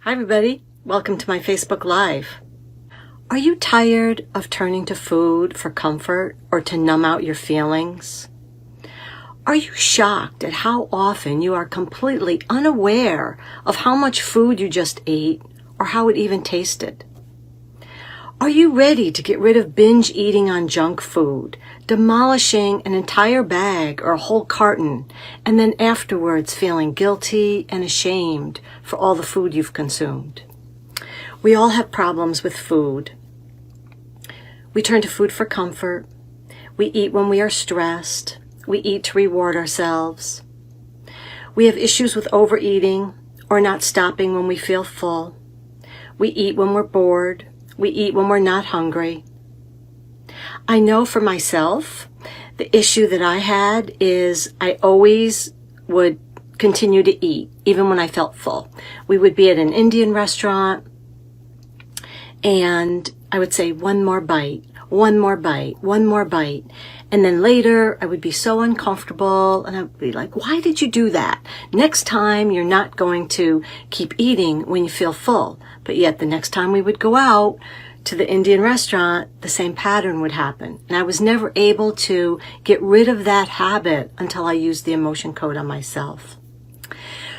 Hi everybody, welcome to my Facebook Live. Are you tired of turning to food for comfort or to numb out your feelings? Are you shocked at how often you are completely unaware of how much food you just ate or how it even tasted? Are you ready to get rid of binge eating on junk food, demolishing an entire bag or a whole carton, and then afterwards feeling guilty and ashamed for all the food you've consumed? We all have problems with food. We turn to food for comfort. We eat when we are stressed. We eat to reward ourselves. We have issues with overeating or not stopping when we feel full. We eat when we're bored. We eat when we're not hungry. I know for myself, the issue that I had is I always would continue to eat, even when I felt full. We would be at an Indian restaurant, and I would say, one more bite, one more bite, one more bite. And then later, I would be so uncomfortable, and I would be like, why did you do that? Next time, you're not going to keep eating when you feel full. But yet, the next time we would go out to the Indian restaurant, the same pattern would happen. And I was never able to get rid of that habit until I used the emotion code on myself.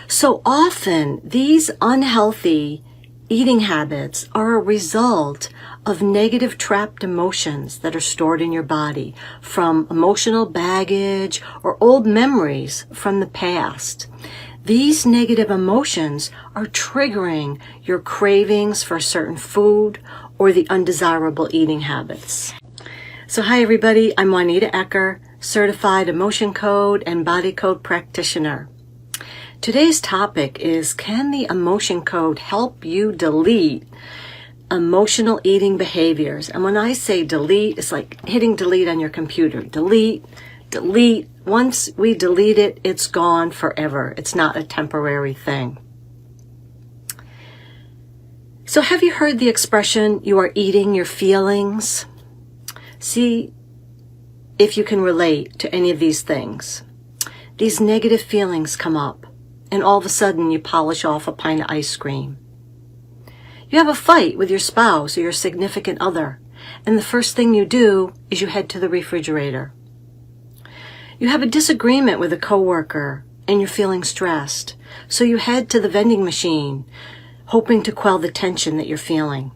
So often, these unhealthy eating habits are a result of negative trapped emotions that are stored in your body from emotional baggage or old memories from the past. These negative emotions are triggering your cravings for a certain food or the undesirable eating habits. So hi everybody, I'm Juanita Ecker, certified emotion code and body code practitioner. Today's topic is, can the emotion code help you delete emotional eating behaviors? And when I say delete, it's like hitting delete on your computer. Delete, delete. Once we delete it, it's gone forever. It's not a temporary thing. So have you heard the expression, you are eating your feelings? See if you can relate to any of these things. These negative feelings come up, and all of a sudden you polish off a pint of ice cream. You have a fight with your spouse or your significant other, and the first thing you do is you head to the refrigerator. You have a disagreement with a coworker, and you're feeling stressed, so you head to the vending machine, hoping to quell the tension that you're feeling.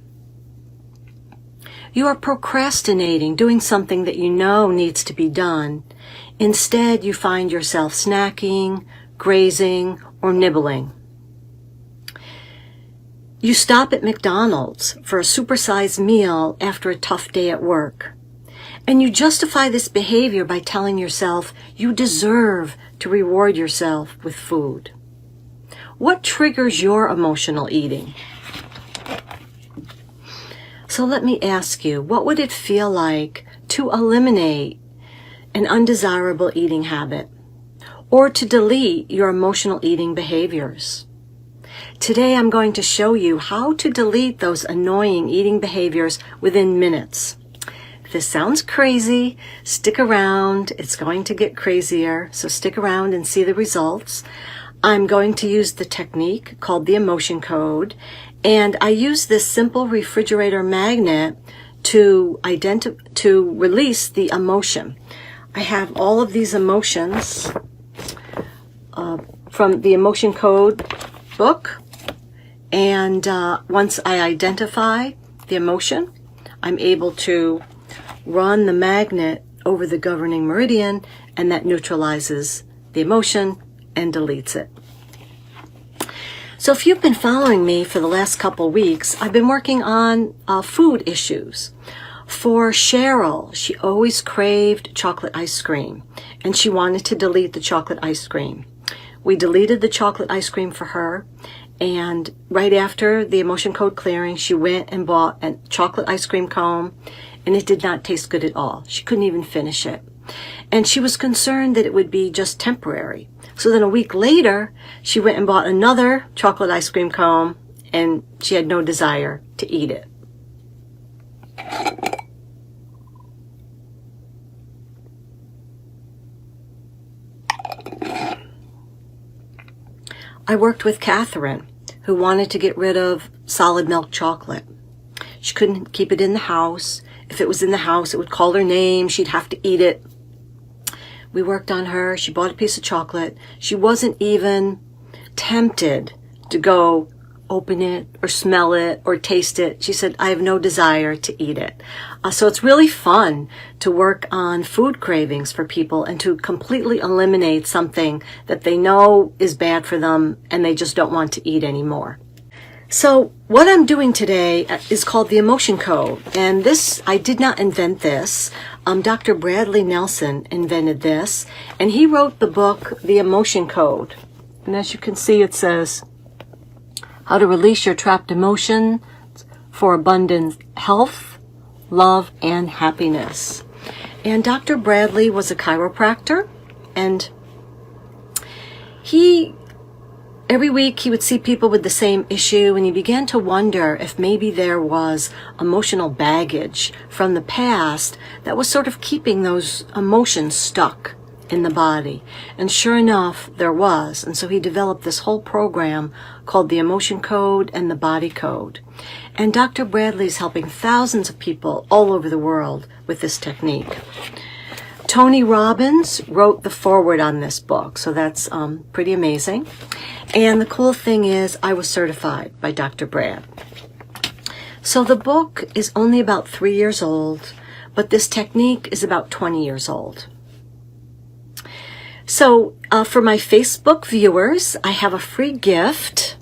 You are procrastinating, doing something that you know needs to be done. Instead, you find yourself snacking, grazing, or nibbling. You stop at McDonald's for a supersized meal after a tough day at work. And you justify this behavior by telling yourself you deserve to reward yourself with food. What triggers your emotional eating? So let me ask you, what would it feel like to eliminate an undesirable eating habit or to delete your emotional eating behaviors? Today I'm going to show you how to delete those annoying eating behaviors within minutes. If this sounds crazy, stick around. It's going to get crazier, so stick around and see the results. I'm going to use the technique called the emotion code, and I use this simple refrigerator magnet to release the emotion. I have all of these emotions from the emotion code book, and once I identify the emotion, I'm able to run the magnet over the governing meridian, and that neutralizes the emotion and deletes it. So if you've been following me for the last couple weeks, I've been working on food issues. For Cheryl, she always craved chocolate ice cream, and she wanted to delete the chocolate ice cream. We deleted the chocolate ice cream for her, and right after the emotion code clearing, she went and bought a chocolate ice cream cone, and it did not taste good at all. She couldn't even finish it. And she was concerned that it would be just temporary. So then a week later, she went and bought another chocolate ice cream cone, and she had no desire to eat it. I worked with Catherine, who wanted to get rid of solid milk chocolate. She couldn't keep it in the house. If it was in the house, it would call her name. She'd have to eat it. We worked on her. She bought a piece of chocolate. She wasn't even tempted to go open it or smell it or taste it. She said, I have no desire to eat it. So it's really fun to work on food cravings for people and to completely eliminate something that they know is bad for them and they just don't want to eat anymore. So what I'm doing today is called the Emotion Code. And this, I did not invent this. Dr. Bradley Nelson invented this. And he wrote the book, The Emotion Code. And as you can see, it says, how to release your trapped emotions for abundant health, love, and happiness. And Dr. Bradley was a chiropractor, and every week he would see people with the same issue, and he began to wonder if maybe there was emotional baggage from the past that was sort of keeping those emotions stuck in the body. And sure enough, there was. And so he developed this whole program called the Emotion Code and the Body Code. And Dr. Bradley is helping thousands of people all over the world with this technique. Tony Robbins wrote the foreword on this book, so that's pretty amazing. And the cool thing is, I was certified by Dr. Brad. So the book is only about 3 years old, but this technique is about 20 years old. So for my Facebook viewers, I have a free gift.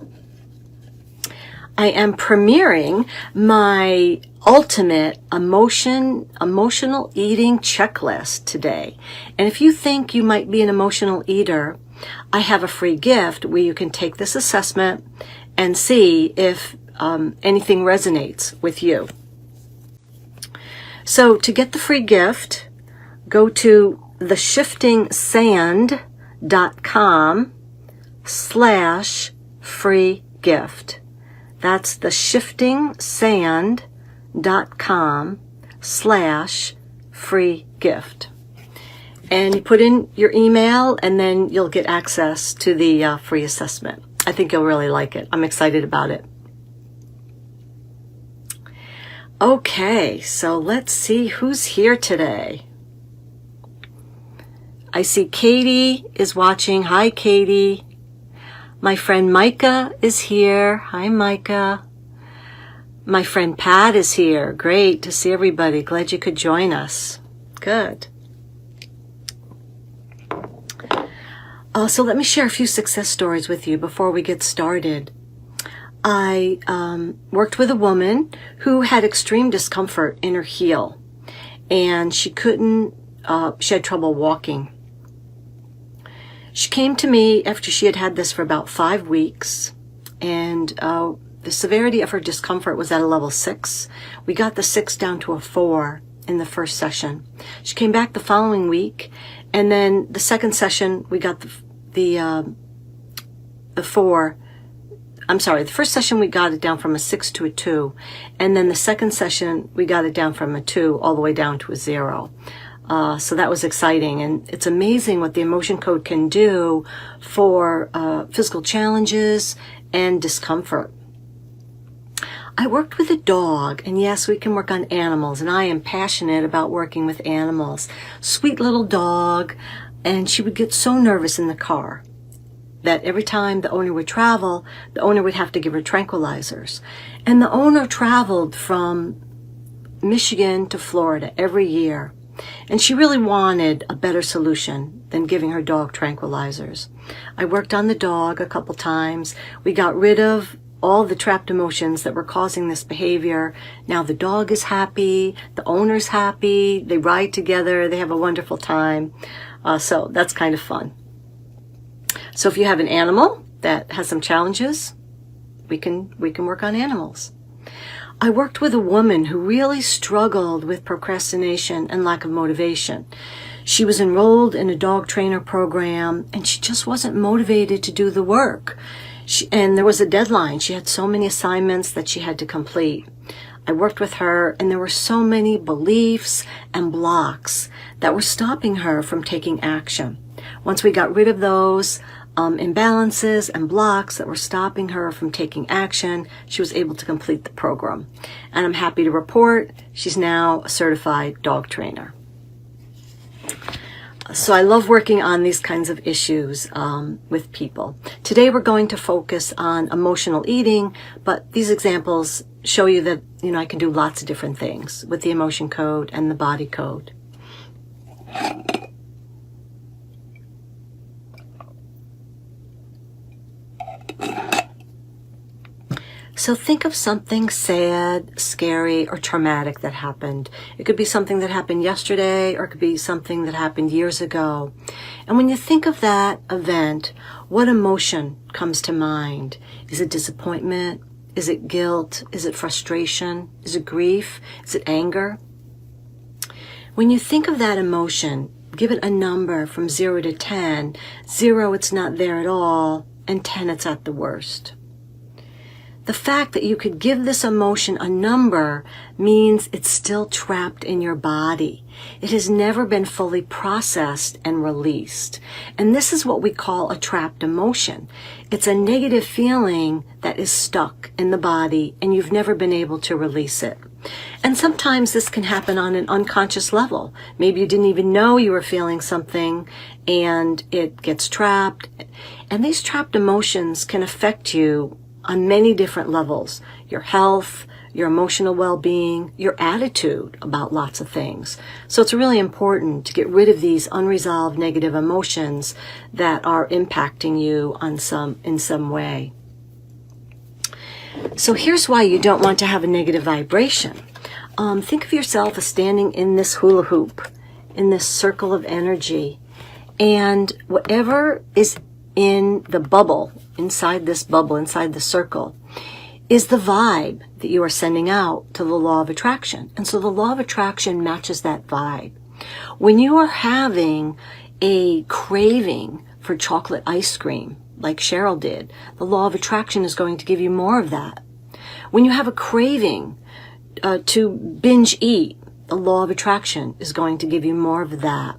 I am premiering my ultimate emotional eating checklist today. And if you think you might be an emotional eater, I have a free gift where you can take this assessment and see if anything resonates with you. So to get the free gift, go to theshiftingsand.com/free gift. That's theshiftingsand.com/free gift. And you put in your email and then you'll get access to the free assessment. I think you'll really like it. I'm excited about it. Okay, so let's see who's here today. I see Katie is watching. Hi, Katie. My friend Micah is here. Hi, Micah. My friend Pat is here. Great to see everybody. Glad you could join us. Good. So let me share a few success stories with you before we get started. I worked with a woman who had extreme discomfort in her heel, and she had trouble walking. She came to me after she had had this for about 5 weeks, and the severity of her discomfort was at a level 6. We got the 6 down to a 4 in the first session. She came back the following week, and then the second session we got the 4. I'm sorry, the first session we got it down from a 6 to a 2, and then the second session we got it down from a 2 all the way down to a 0. So that was exciting, and it's amazing what the Emotion Code can do for physical challenges and discomfort. I worked with a dog, and yes, we can work on animals, and I am passionate about working with animals. Sweet little dog, and she would get so nervous in the car that every time the owner would travel, the owner would have to give her tranquilizers. And the owner traveled from Michigan to Florida every year. And she really wanted a better solution than giving her dog tranquilizers. I worked on the dog a couple times. We got rid of all the trapped emotions that were causing this behavior. Now the dog is happy, the owner's happy, they ride together, they have a wonderful time. So that's kind of fun. So if you have an animal that has some challenges, we can work on animals. I worked with a woman who really struggled with procrastination and lack of motivation. She was enrolled in a dog trainer program, and she just wasn't motivated to do the work. And there was a deadline. She had so many assignments that she had to complete. I worked with her, and there were so many beliefs and blocks that were stopping her from taking action. Once we got rid of those, imbalances and blocks that were stopping her from taking action, she was able to complete the program. And I'm happy to report she's now a certified dog trainer. So I love working on these kinds of issues with people. Today we're going to focus on emotional eating, but these examples show you that, I can do lots of different things with the emotion code and the body code. So think of something sad, scary, or traumatic that happened. It could be something that happened yesterday, or it could be something that happened years ago. And when you think of that event, what emotion comes to mind? Is it disappointment? Is it guilt? Is it frustration? Is it grief? Is it anger? When you think of that emotion, give it a number from 0 to 10. 0, it's not there at all, and 10, it's at the worst. The fact that you could give this emotion a number means it's still trapped in your body. It has never been fully processed and released. And this is what we call a trapped emotion. It's a negative feeling that is stuck in the body and you've never been able to release it. And sometimes this can happen on an unconscious level. Maybe you didn't even know you were feeling something and it gets trapped. And these trapped emotions can affect you on many different levels: your health, your emotional well-being, your attitude about lots of things. So it's really important to get rid of these unresolved negative emotions that are impacting you in some way. So here's why you don't want to have a negative vibration. Think of yourself as standing in this hula hoop, in this circle of energy, and whatever is in the bubble, inside the circle, is the vibe that you are sending out to the law of attraction. And so the law of attraction matches that vibe. When you are having a craving for chocolate ice cream, like Cheryl did, the law of attraction is going to give you more of that. When you have a craving to binge eat, the law of attraction is going to give you more of that.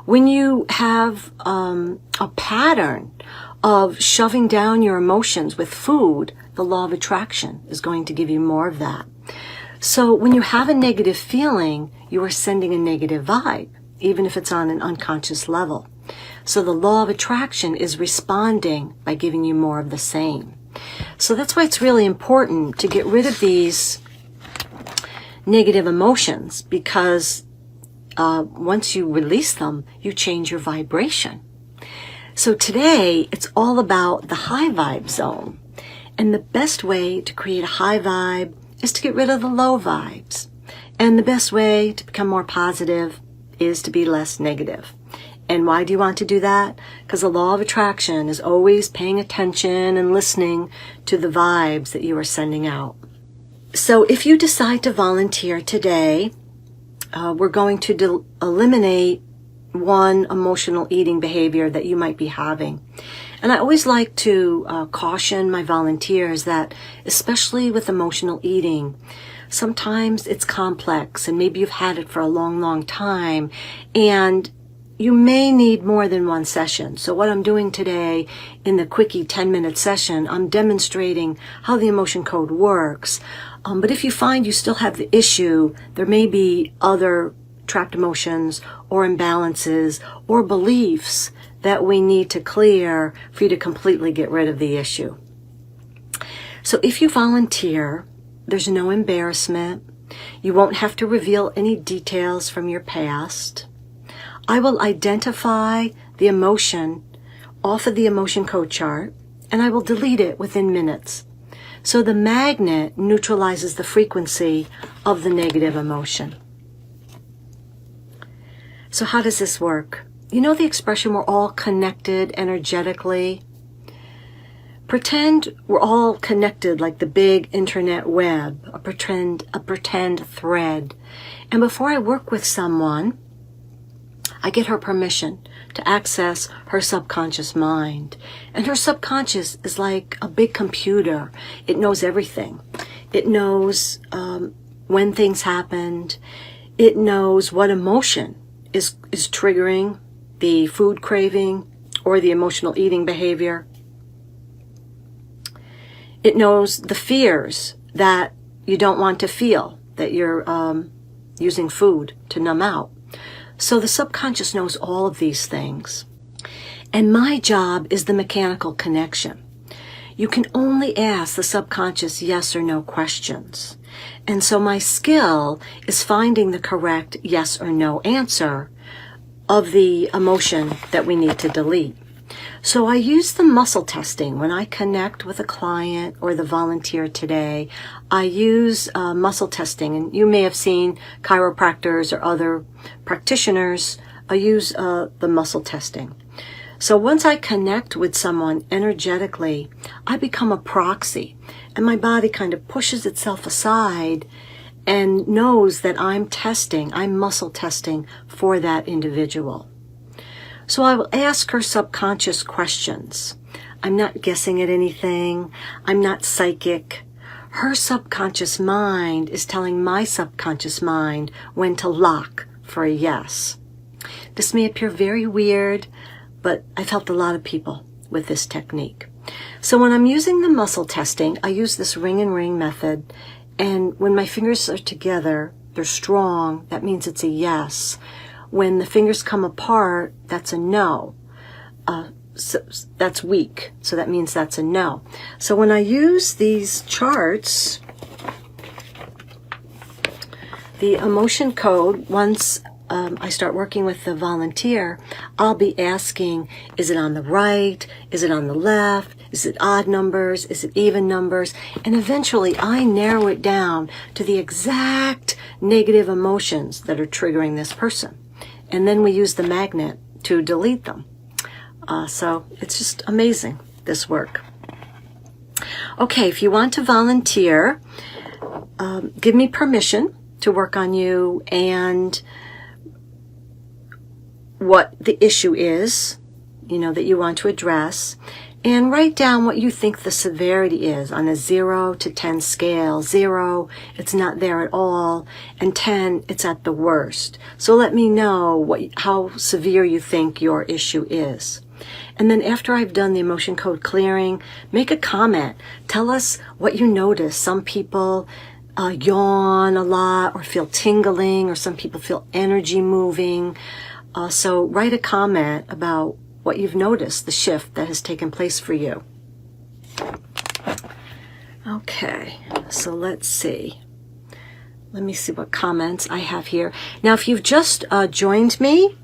When you have a pattern of shoving down your emotions with food, the law of attraction is going to give you more of that. So when you have a negative feeling, you are sending a negative vibe, even if it's on an unconscious level. So the law of attraction is responding by giving you more of the same. So that's why it's really important to get rid of these negative emotions, because once you release them, you change your vibration. So today, it's all about the high vibe zone. And the best way to create a high vibe is to get rid of the low vibes. And the best way to become more positive is to be less negative. And why do you want to do that? Because the law of attraction is always paying attention and listening to the vibes that you are sending out. So if you decide to volunteer today, we're going to eliminate one emotional eating behavior that you might be having. And I always like to caution my volunteers that, especially with emotional eating, sometimes it's complex and maybe you've had it for a long, long time and you may need more than one session. So what I'm doing today in the quickie 10-minute session, I'm demonstrating how the emotion code works. But if you find you still have the issue, there may be other trapped emotions or imbalances or beliefs that we need to clear for you to completely get rid of the issue. So if you volunteer, there's no embarrassment. You won't have to reveal any details from your past. I will identify the emotion off of the emotion code chart, and I will delete it within minutes. So the magnet neutralizes the frequency of the negative emotion. So how does this work? You know the expression, we're all connected energetically? Pretend we're all connected like the big internet web, a pretend thread. And before I work with someone, I get her permission to access her subconscious mind. And her subconscious is like a big computer. It knows everything. It knows when things happened. It knows what emotion is triggering the food craving or the emotional eating behavior. It knows the fears that you don't want to feel, that you're using food to numb out. So the subconscious knows all of these things. And my job is the mechanical connection. You can only ask the subconscious yes or no questions. And so my skill is finding the correct yes or no answer of the emotion that we need to delete. So I use the muscle testing when I connect with a client or the volunteer today. I use muscle testing, and you may have seen chiropractors or other practitioners use the muscle testing. So once I connect with someone energetically, I become a proxy, and my body kind of pushes itself aside and knows that I'm muscle testing for that individual. So I will ask her subconscious questions. I'm not guessing at anything. I'm not psychic. Her subconscious mind is telling my subconscious mind when to lock for a yes. This may appear very weird, but I've helped a lot of people with this technique. So when I'm using the muscle testing, I use this ring and ring method. And when my fingers are together, they're strong. That means it's a yes. When the fingers come apart, that's a no. So that's weak. So that means that's a no. So when I use these charts, the emotion code, once I start working with the volunteer, I'll be asking, is it on the right? Is it on the left? Is it odd numbers? Is it even numbers? And eventually I narrow it down to the exact negative emotions that are triggering this person. And then we use the magnet to delete them. So it's just amazing, this work. Okay, if you want to volunteer, give me permission to work on you and what the issue is, that you want to address, and write down what you think the severity is on a 0 to 10 scale. 0, it's not there at all, and 10, it's at the worst. So let me know how severe you think your issue is. And then after I've done the emotion code clearing, make a comment. Tell us what you notice. Some people yawn a lot or feel tingling, or some people feel energy moving. So write a comment about what you've noticed, the shift that has taken place for you. Okay, so let's see. Let me see what comments I have here. Now, if you've just joined me,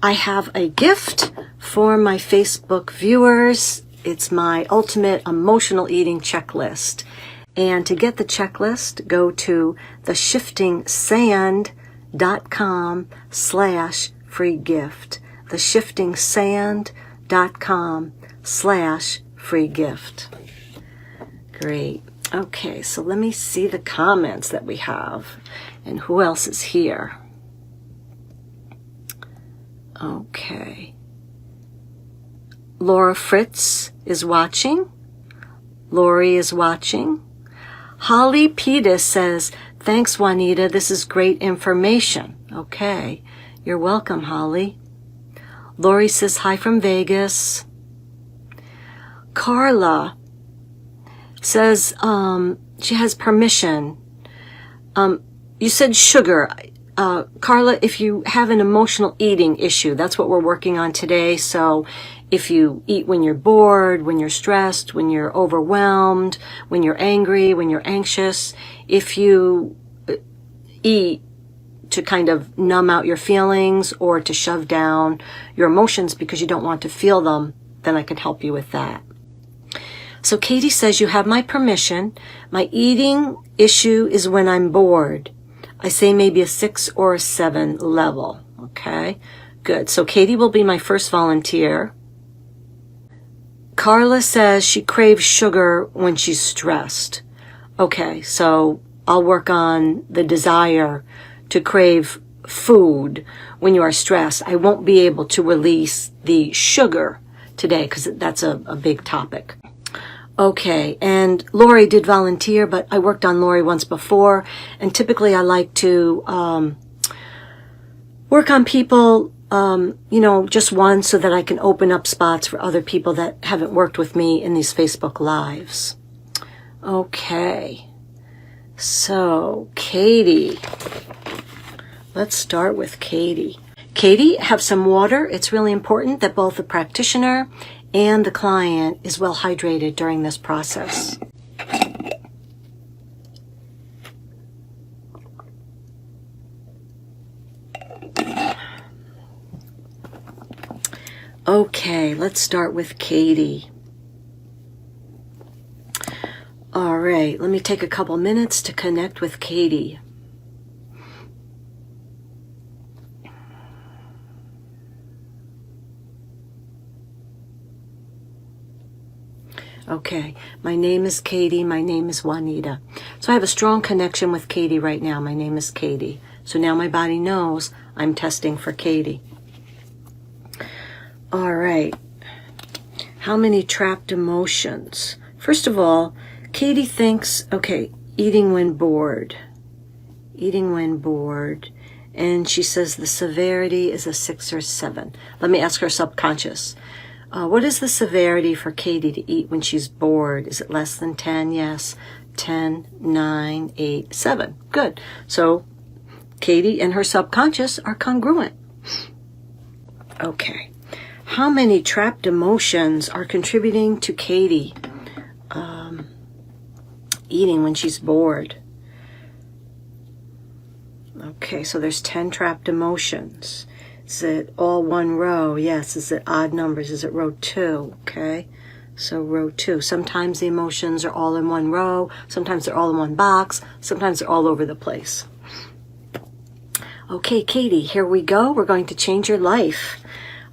I have a gift for my Facebook viewers. It's my ultimate emotional eating checklist. And to get the checklist, go to theshiftingsand.com/free gift. theshiftingsand.com/free gift. Great. Okay, so let me see the comments that we have and who else is here. Okay. Laura Fritz is watching. Lori is watching. Holly Pettis says, thanks, Juanita. This is great information. Okay. You're welcome, Holly. Lori says, hi from Vegas. Carla says she has permission. You said sugar. Carla, if you have an emotional eating issue, that's what we're working on today. So if you eat when you're bored, when you're stressed, when you're overwhelmed, when you're angry, when you're anxious, if you eat to kind of numb out your feelings or to shove down your emotions because you don't want to feel them, then I can help you with that. So Katie says, you have my permission. My eating issue is when I'm bored. I say maybe a 6 or a 7 level. Okay, good. So Katie will be my first volunteer. Carla says she craves sugar when she's stressed. Okay, so I'll work on the desire to crave food when you are stressed. I won't be able to release the sugar today because that's a big topic. Okay, and Lori did volunteer, but I worked on Lori once before, and typically I like to work on people just one so that I can open up spots for other people that haven't worked with me in these Facebook Lives. Okay. So, Katie. Let's start with Katie. Katie, have some water. It's really important that both the practitioner and the client is well hydrated during this process. Okay, let's start with Katie. All right, let me take a couple minutes to connect with Katie. Okay, my name is Katie. My name is Juanita. So I have a strong connection with Katie right now. My name is Katie. So now my body knows I'm testing for Katie. All right. How many trapped emotions? First of all, Katie thinks, okay, eating when bored. Eating when bored. And she says the severity is a 6 or 7. Let me ask her subconscious. What is the severity for Katie to eat when she's bored? Is it less than 10? Yes. 10, 9, 8, 7. Good. So Katie and her subconscious are congruent. Okay. How many trapped emotions are contributing to Katie eating when she's bored? Okay, so there's 10 trapped emotions. Is it all one row? Yes. Is it odd numbers? Is it row 2? Okay. So row 2. Sometimes the emotions are all in one row. Sometimes they're all in one box. Sometimes they're all over the place. Okay, Katie, here we go. We're going to change your life.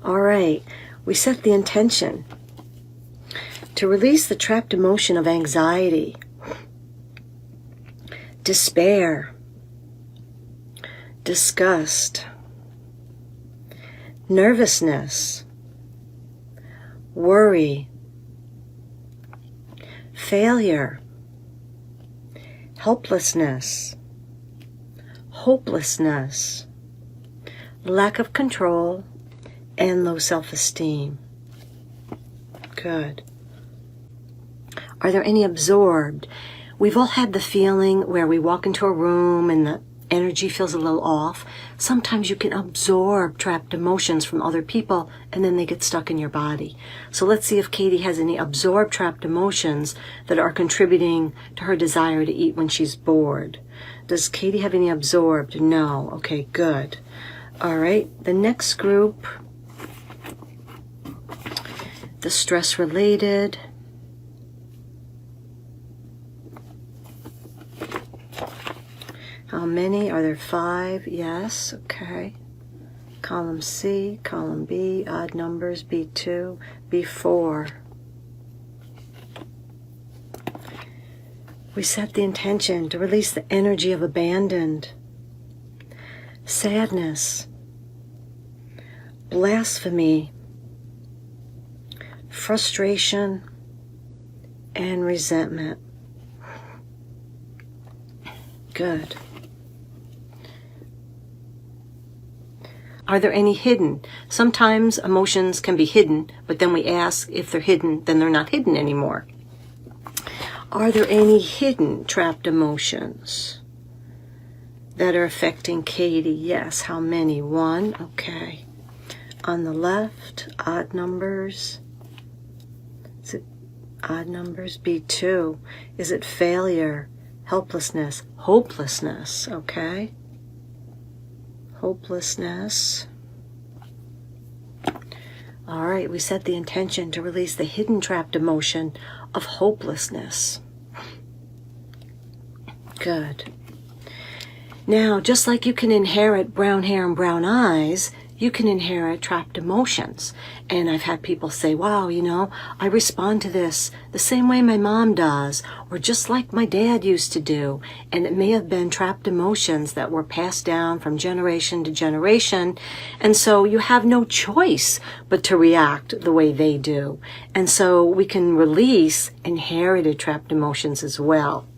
All right. We set the intention to release the trapped emotion of anxiety, despair, disgust, nervousness, worry, failure, helplessness, hopelessness, lack of control, and low self-esteem. Good. Are there any absorbed? We've all had the feeling where we walk into a room and the energy feels a little off. Sometimes you can absorb trapped emotions from other people and then they get stuck in your body. So let's see if Katie has any absorbed trapped emotions that are contributing to her desire to eat when she's bored. Does Katie have any absorbed? No. Okay, good. All right, the next group, the stress-related. How many? Are there 5? Yes. Okay. Column C, column B, odd numbers, B2, B4. We set the intention to release the energy of abandoned, sadness, blasphemy, frustration, and resentment. Good. Are there any hidden? Sometimes emotions can be hidden, but then we ask if they're hidden, then they're not hidden anymore. Are there any hidden trapped emotions that are affecting Katie? Yes. How many? 1. Okay. On the left, odd numbers. Is it odd numbers? B2. Is it failure, helplessness, hopelessness? Okay. Hopelessness. All right, we set the intention to release the hidden trapped emotion of hopelessness. Good. Now, just like you can inherit brown hair and brown eyes, you can inherit trapped emotions. And I've had people say, wow, I respond to this the same way my mom does, or just like my dad used to do. And it may have been trapped emotions that were passed down from generation to generation. And so you have no choice but to react the way they do. And so we can release inherited trapped emotions as well.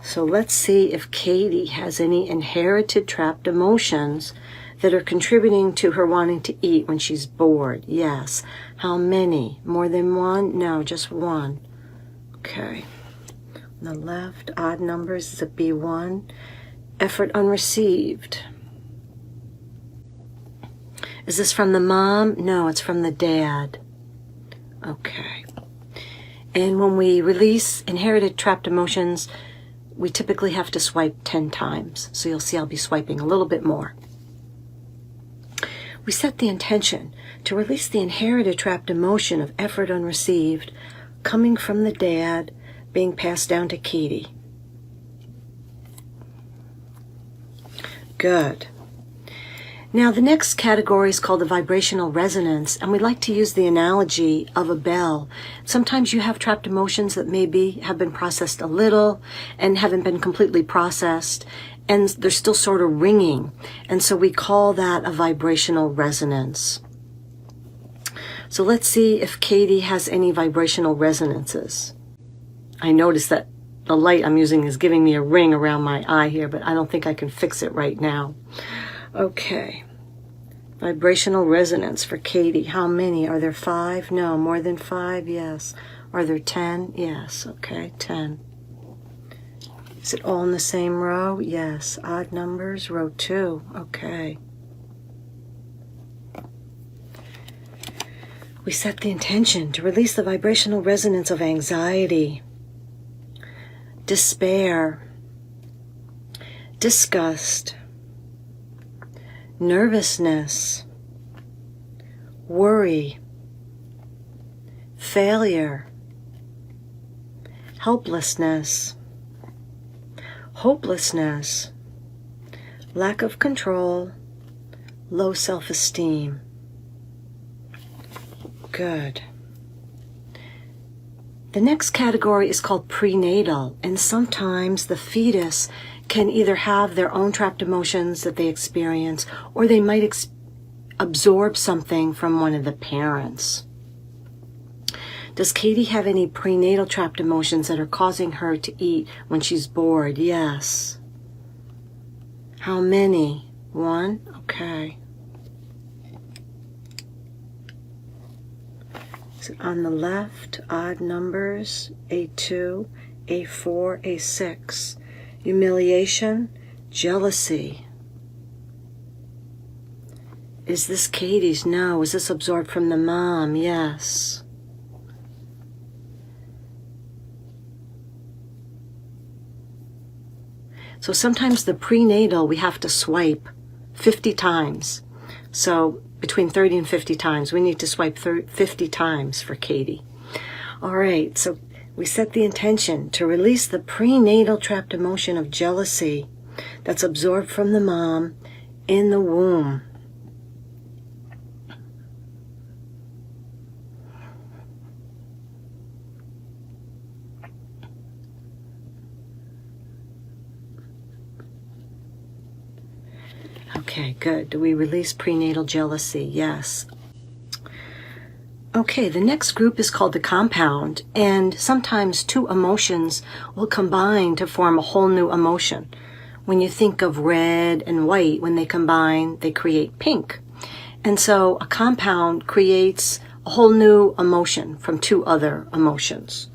So let's see if Katie has any inherited trapped emotions that are contributing to her wanting to eat when she's bored? Yes. How many? More than one? No, just one. Okay. On the left, odd numbers is a B1. Effort unreceived. Is this from the mom? No, it's from the dad. Okay. And when we release inherited trapped emotions, we typically have to swipe 10 times. So you'll see I'll be swiping a little bit more. We set the intention to release the inherited trapped emotion of effort unreceived coming from the dad being passed down to Katie. Good. Now the next category is called the vibrational resonance, and we like to use the analogy of a bell. Sometimes you have trapped emotions that maybe have been processed a little and haven't been completely processed, and they're still sort of ringing, and so we call that a vibrational resonance. So let's see if Katie has any vibrational resonances. I notice that the light I'm using is giving me a ring around my eye here, but I don't think I can fix it right now. Okay. Vibrational resonance for Katie. How many? Are there 5? No. More than 5? Yes. Are there 10? Yes. Okay, 10. Is it all in the same row? Yes. Odd numbers, row 2. Okay. We set the intention to release the vibrational resonance of anxiety, despair, disgust, nervousness, worry, failure, helplessness, hopelessness, lack of control, low self-esteem. Good. The next category is called prenatal, and sometimes the fetus can either have their own trapped emotions that they experience, or they might absorb something from one of the parents. Does Katie have any prenatal trapped emotions that are causing her to eat when she's bored? Yes. How many? 1? Okay. Is it on the left? Odd numbers, A2, A4, A6. Humiliation, jealousy. Is this Katie's? No. Is this absorbed from the mom? Yes. So sometimes the prenatal we have to swipe 50 times. So between 30 and 50 times. We need to swipe 50 times for Katie. All right, so we set the intention to release the prenatal trapped emotion of jealousy that's absorbed from the mom in the womb. Okay, good. Do we release prenatal jealousy? Yes. Okay, the next group is called the compound, and sometimes 2 emotions will combine to form a whole new emotion. When you think of red and white, when they combine, they create pink. And so a compound creates a whole new emotion from 2 other emotions.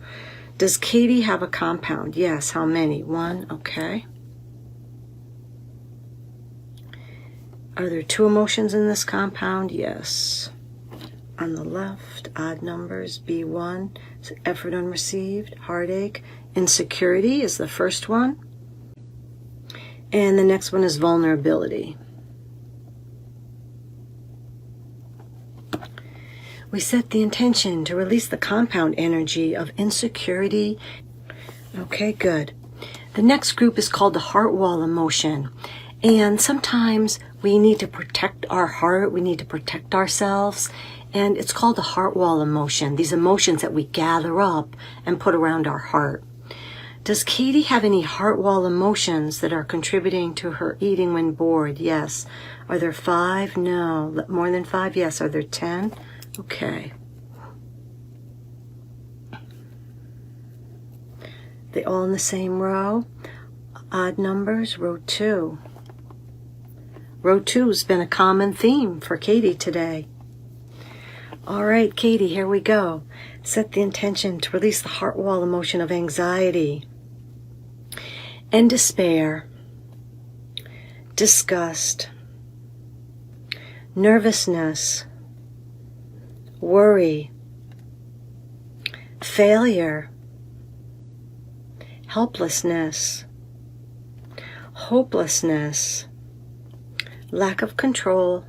Does Katie have a compound? Yes. How many? 1. Okay. Are there 2 emotions in this compound? Yes. On the left, odd numbers, B1, effort unreceived, heartache, insecurity is the first one. And the next one is vulnerability. We set the intention to release the compound energy of insecurity. Okay, good. The next group is called the heart wall emotion. And sometimes we need to protect our heart, we need to protect ourselves, and it's called the heart wall emotion, these emotions that we gather up and put around our heart. Does Katie have any heart wall emotions that are contributing to her eating when bored? Yes. Are there 5? No. More than 5? Yes. Are there 10? Okay. They all in the same row? Odd numbers, row 2. Row 2 has been a common theme for Katie today. All right, Katie, here we go. Set the intention to release the heart wall emotion of anxiety and despair, disgust, nervousness, worry, failure, helplessness, hopelessness, lack of control,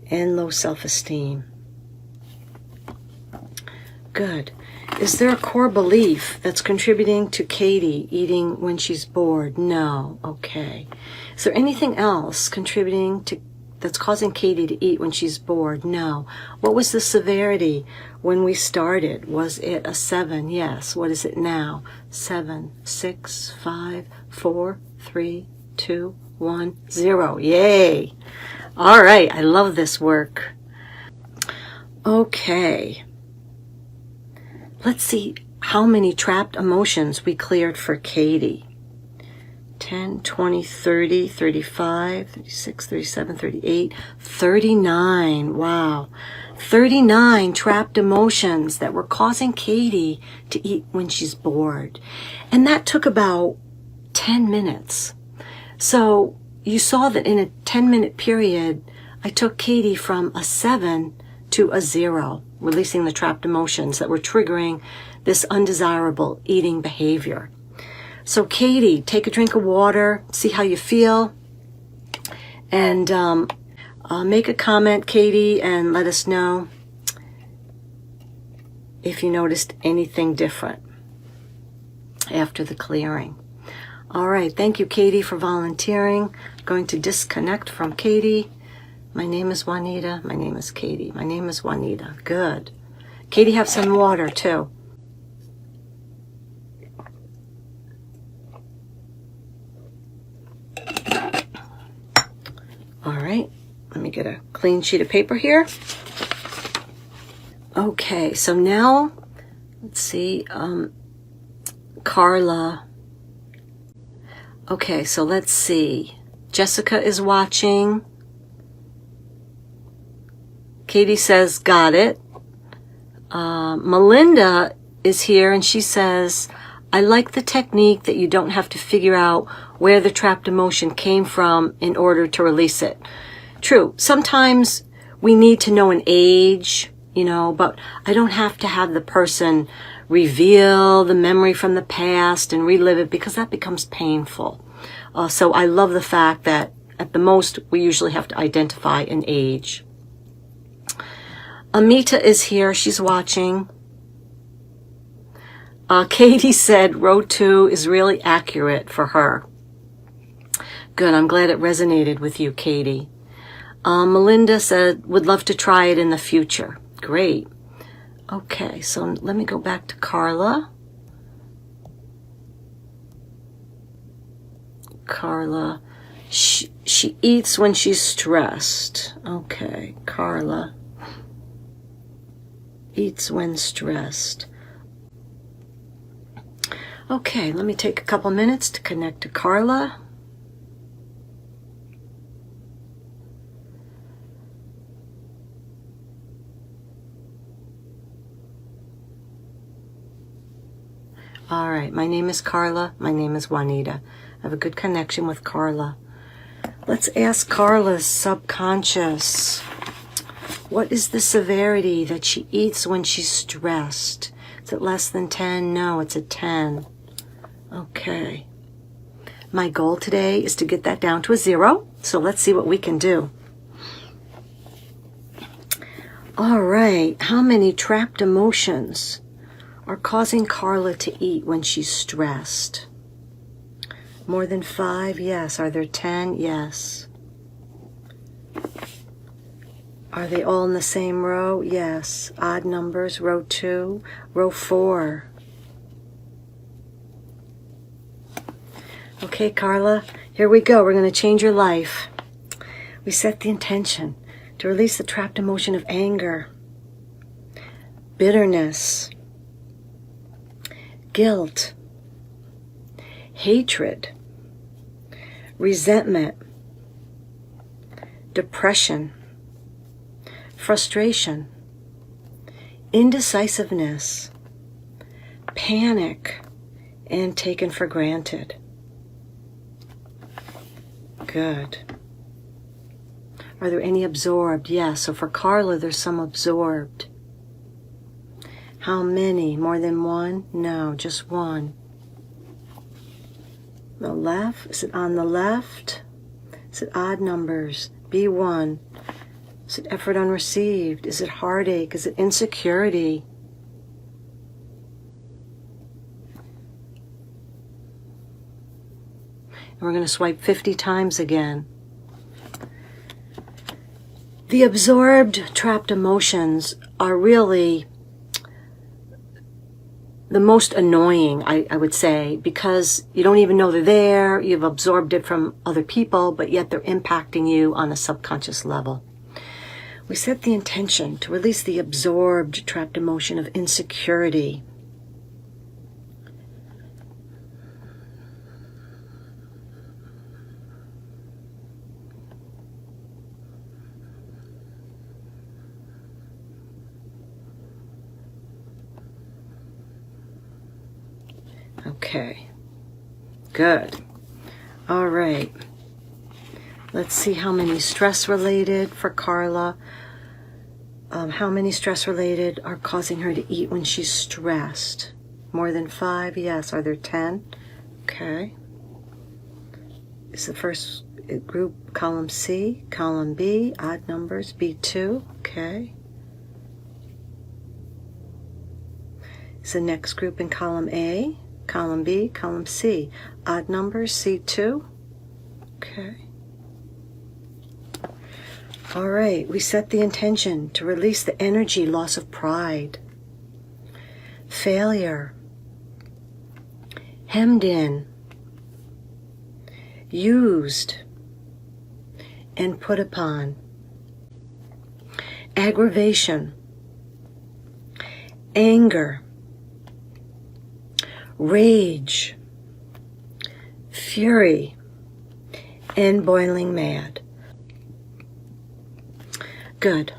and low self-esteem. Good. Is there a core belief that's contributing to Katie eating when she's bored? No. Okay. Is there anything else contributing to that's causing Katie to eat when she's bored? No. What was the severity when we started? Was it a 7? Yes. What is it now? 7, 6, 5, 4, 3, 2, 1, 0. Yay. All right. I love this work. Okay. Let's see how many trapped emotions we cleared for Katie. 10, 20, 30, 35, 36, 37, 38, 39. Wow. 39 trapped emotions that were causing Katie to eat when she's bored. And that took about 10 minutes. So you saw that in a 10-minute period, I took Katie from a 7 to a 0, releasing the trapped emotions that were triggering this undesirable eating behavior. So Katie, take a drink of water, see how you feel, and make a comment, Katie, and let us know if you noticed anything different after the clearing. All right, thank you, Katie, for volunteering. I'm going to disconnect from Katie. My name is Juanita. My name is Katie. My name is Juanita. Good. Katie, have some water, too. All right. Let me get a clean sheet of paper here. Okay, so now, let's see, Carla. Okay, so let's see. Jessica is watching. Katie says, got it. Melinda is here and she says, I like the technique that you don't have to figure out where the trapped emotion came from in order to release it. True. Sometimes we need to know an age, but I don't have to have the person reveal the memory from the past and relive it because that becomes painful. So I love the fact that at the most we usually have to identify an age. Amita is here. She's watching. Katie said row 2 is really accurate for her. Good. I'm glad it resonated with you, Katie. Melinda said would love to try it in the future. Great. Okay, so let me go back to Carla. Carla. She eats when she's stressed. Okay, Carla. Eats when stressed. Okay, let me take a couple minutes to connect to Carla. All right, my name is Carla. My name is Juanita. I have a good connection with Carla. Let's ask Carla's subconscious. What is the severity that she eats when she's stressed? Is it less than 10? No, it's a 10. Okay. My goal today is to get that down to a 0. So let's see what we can do. All right. How many trapped emotions are causing Carla to eat when she's stressed? More than 5? Yes. Are there 10? Yes. Are they all in the same row? Yes. Odd numbers, row 2, row 4. Okay, Carla, here we go. We're going to change your life. We set the intention to release the trapped emotion of anger, bitterness, guilt, hatred, resentment, depression, frustration, indecisiveness, panic, and taken for granted. Good. Are there any absorbed? Yes. So for Carla, there's some absorbed. How many? More than one? No, just one. The left? Is it on the left? Is it odd numbers? B1. Is it effort unreceived? Is it heartache? Is it insecurity? And we're going to swipe 50 times again. The absorbed, trapped emotions are really the most annoying, I would say, because you don't even know they're there. You've absorbed it from other people, but yet they're impacting you on a subconscious level. We set the intention to release the absorbed, trapped emotion of insecurity. Okay, good. All right. Let's see how many stress-related for Carla. How many stress-related are causing her to eat when she's stressed? More than 5? Yes. Are there 10? Okay. Is the first group column C, column B, odd numbers, B2? Okay. Is the next group in column A? Column B, column C. Odd numbers, C2. Okay. All right, we set the intention to release the energy, loss of pride, failure, hemmed in, used, and put upon, aggravation, anger, rage, fury, and boiling mad. Good.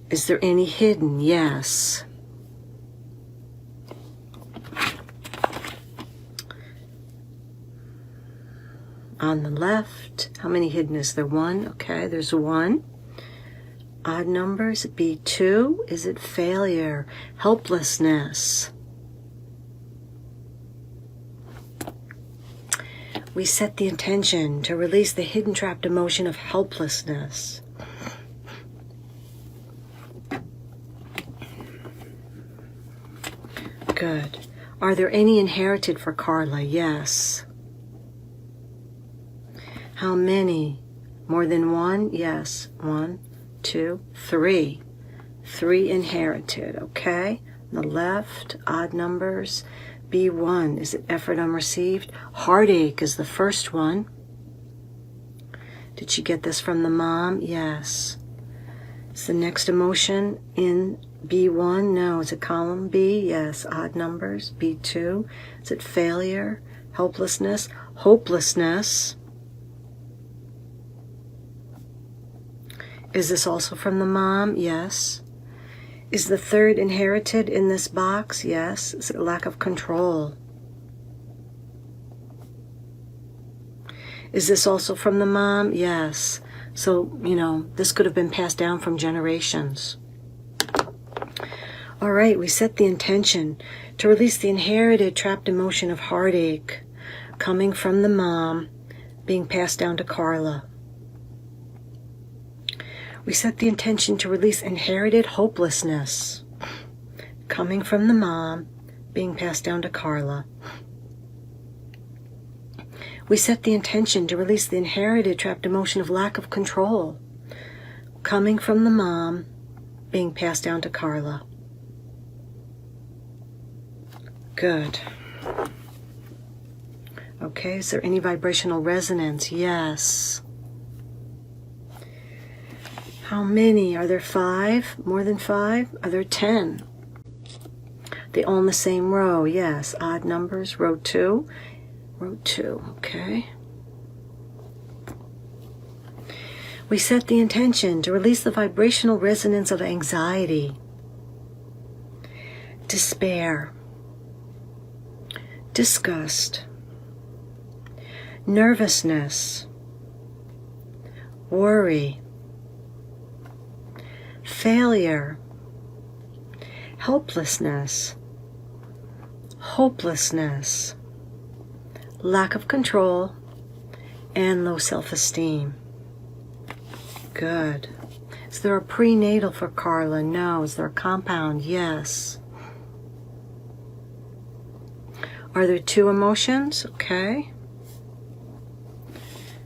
Is there any hidden? Yes. On the left, how many hidden is there? 1. Okay, there's 1. Odd numbers, B2. Is it failure, helplessness? We set the intention to release the hidden trapped emotion of helplessness. Good. Are there any inherited for Carla? Yes. How many? More than 1? Yes. 1, 2, 3. 3 inherited, okay? On the left, odd numbers. B1, is it effort unreceived? Heartache is the first one. Did she get this from the mom? Yes. Is the next emotion in B1? No. Is it column B? Yes. Odd numbers. B2. Is it failure, helplessness, hopelessness? Is this also from the mom? Yes. Is the third inherited in this box? Yes. Is it a lack of control? Is this also from the mom? Yes. So, this could have been passed down from generations. All right, we set the intention to release the inherited trapped emotion of heartache coming from the mom, being passed down to Carla. We set the intention to release inherited hopelessness coming from the mom, being passed down to Carla. We set the intention to release the inherited trapped emotion of lack of control coming from the mom, being passed down to Carla. Good. Okay, is there any vibrational resonance? Yes. How many? Are there 5? More than 5? Are there 10? They all in the same row. Yes. Odd numbers. Row 2. Row 2. Okay. We set the intention to release the vibrational resonance of anxiety, despair, disgust, nervousness, worry, failure, helplessness, hopelessness, lack of control, and low self-esteem. Good. Is there a prenatal for Carla? No. Is there a compound? Yes. Are there 2 emotions? Okay.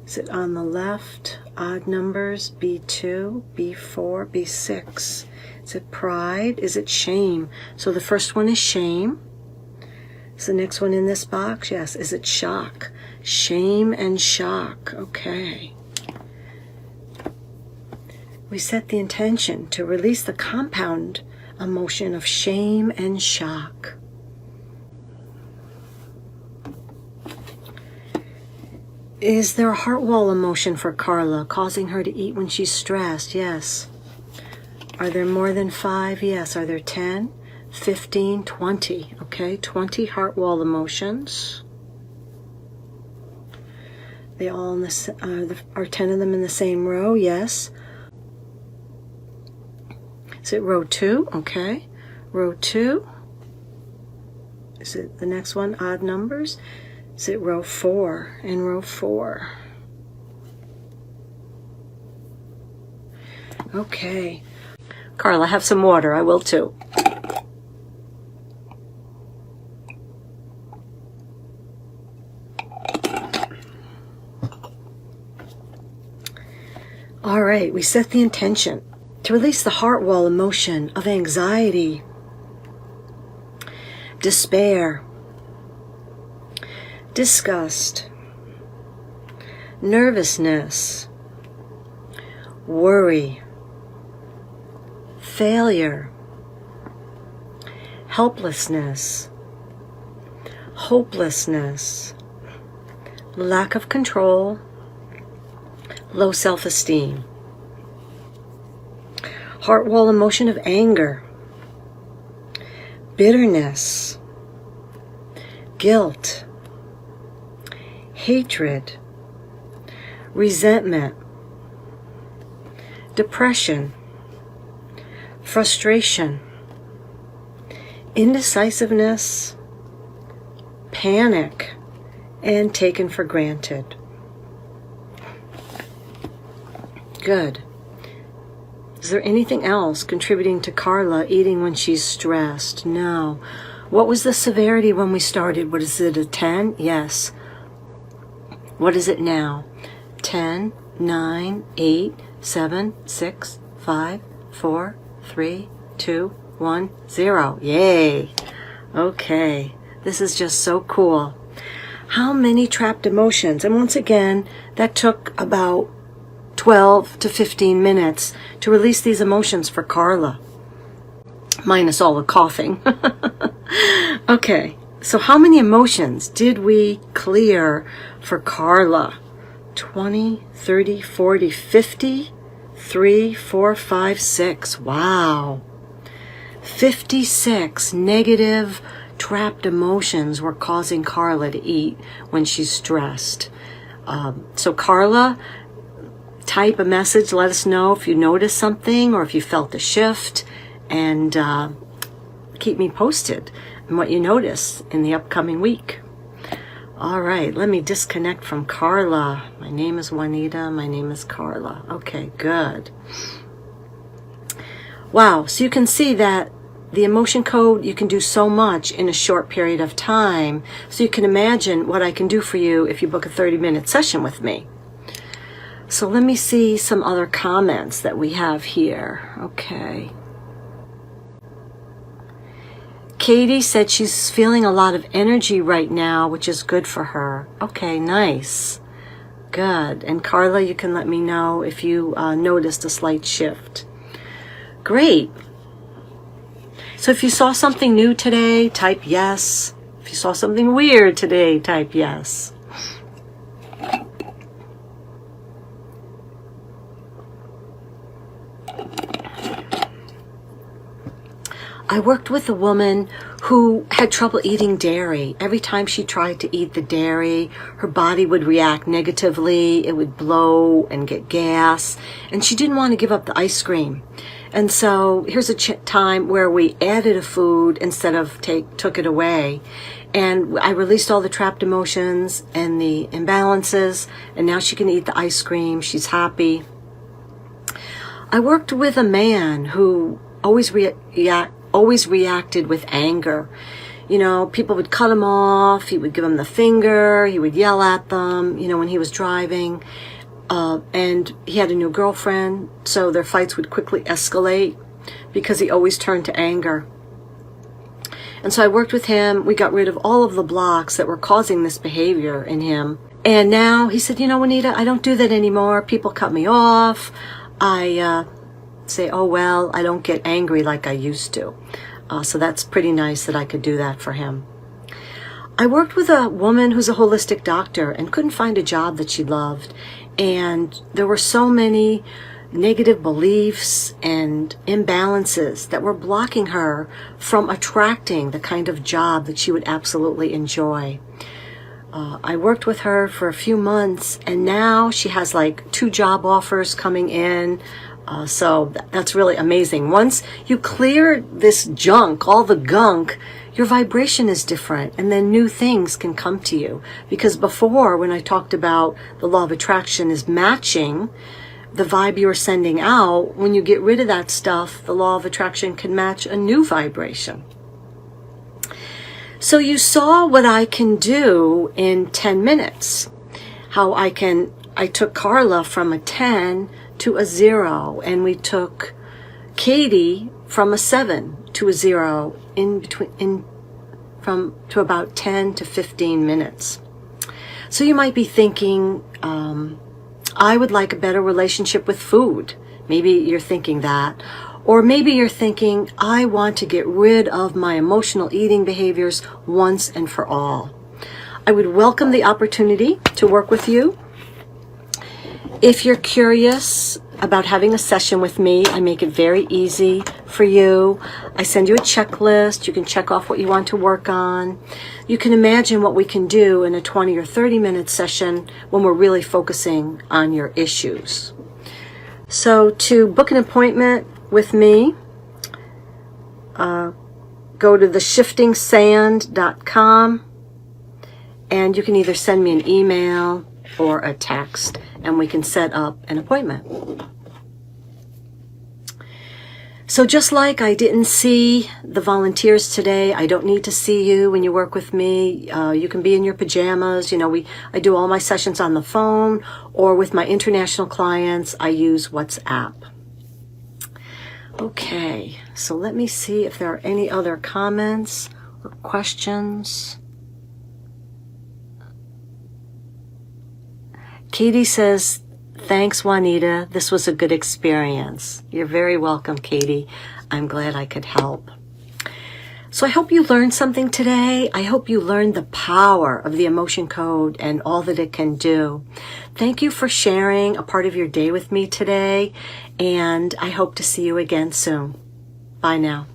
Is it on the left? Odd numbers, B2, B4, B6. Is it pride? Is it shame? So the first one is shame. Is the next one in this box? Yes. Is it shock? Shame and shock. Okay. We set the intention to release the compound emotion of shame and shock. Is there a heart wall emotion for Carla, causing her to eat when she's stressed? Yes. Are there more than 5? Yes. Are there 10, 15, 20? Okay, 20 heart wall emotions. They all in are 10 of them in the same row? Yes. Is it row 2? Okay. Row 2. Is it the next one? Odd numbers. Is it row 4? And row 4. Okay. Carla, have some water. I will too. All right. We set the intention to release the heart wall emotion of anxiety, despair, disgust, nervousness, worry, failure, helplessness, hopelessness, lack of control, low self-esteem. Heart wall emotion of anger, bitterness, guilt, hatred, resentment, depression, frustration, indecisiveness, panic, and taken for granted. Good. Is there anything else contributing to Carla eating when she's stressed? No. What was the severity when we started? What is it, a 10? Yes. What is it now? 10, 9, 8, 7, 6, 5, 4, 3, 2, 1, 0. Yay. Okay. This is just so cool. How many trapped emotions? And once again, that took about 12 to 15 minutes to release these emotions for Carla, minus all the coughing. Okay, so how many emotions did we clear for Carla? 20, 30, 40, 50, 3, 4, 5, 6. Wow. 56 negative trapped emotions were causing Carla to eat when she's stressed. So Carla, type a message, let us know if you noticed something or if you felt a shift, and keep me posted on what you notice in the upcoming week. All right, let me disconnect from Carla. My name is Juanita. My name is Carla. Okay, good. Wow, so you can see that the emotion code, you can do so much in a short period of time. So you can imagine what I can do for you if you book a 30-minute session with me. So let me see some other comments that we have here. Okay. Katie said she's feeling a lot of energy right now, which is good for her. Okay, nice. Good. And Carla, you can let me know if you noticed a slight shift. Great. So if you saw something new today, type yes. If you saw something weird today, type yes. I worked with a woman who had trouble eating dairy. Every time she tried to eat the dairy, her body would react negatively. It would blow and get gas, and she didn't want to give up the ice cream. And so here's a time where we added a food instead of took it away. And I released all the trapped emotions and the imbalances, and now she can eat the ice cream. She's happy. I worked with a man who always reacted with anger. You know, people would cut him off, he would give them the finger, he would yell at them, you know, when he was driving. And he had a new girlfriend, so their fights would quickly escalate because he always turned to anger. And so I worked with him. We got rid of all of the blocks that were causing this behavior in him. And now he said, you know, Juanita, I don't do that anymore. People cut me off. I say, oh, well, I don't get angry like I used to. So that's pretty nice that I could do that for him. I worked with a woman who's a holistic doctor and couldn't find a job that she loved. And there were so many negative beliefs and imbalances that were blocking her from attracting the kind of job that she would absolutely enjoy. I worked with her for a few months, and now she has like 2 job offers coming in. So that's really amazing. Once you clear this junk, all the gunk, your vibration is different, and then new things can come to you. Because before, when I talked about the law of attraction is matching the vibe you're sending out, when you get rid of that stuff, the law of attraction can match a new vibration. So you saw what I can do in 10 minutes. How I took Carla from a 10 to a 0, and we took Katie from a 7 to a 0 to about 10 to 15 minutes. So you might be thinking, I would like a better relationship with food. Maybe you're thinking that. Or maybe you're thinking, I want to get rid of my emotional eating behaviors once and for all. I would welcome the opportunity to work with you. If you're curious about having a session with me, I make it very easy for you. I send you a checklist. You can check off what you want to work on. You can imagine what we can do in a 20 or 30-minute session when we're really focusing on your issues. So to book an appointment with me, go to theshiftingsand.com, and you can either send me an email or a text, and we can set up an appointment. So just like I didn't see the volunteers today, I don't need to see you when you work with me. You can be in your pajamas. You know, I do all my sessions on the phone, or with my international clients, I use WhatsApp. Okay, so let me see if there are any other comments or questions. Katie says, thanks, Juanita. This was a good experience. You're very welcome, Katie. I'm glad I could help. So I hope you learned something today. I hope you learned the power of the emotion code and all that it can do. Thank you for sharing a part of your day with me today, and I hope to see you again soon. Bye now.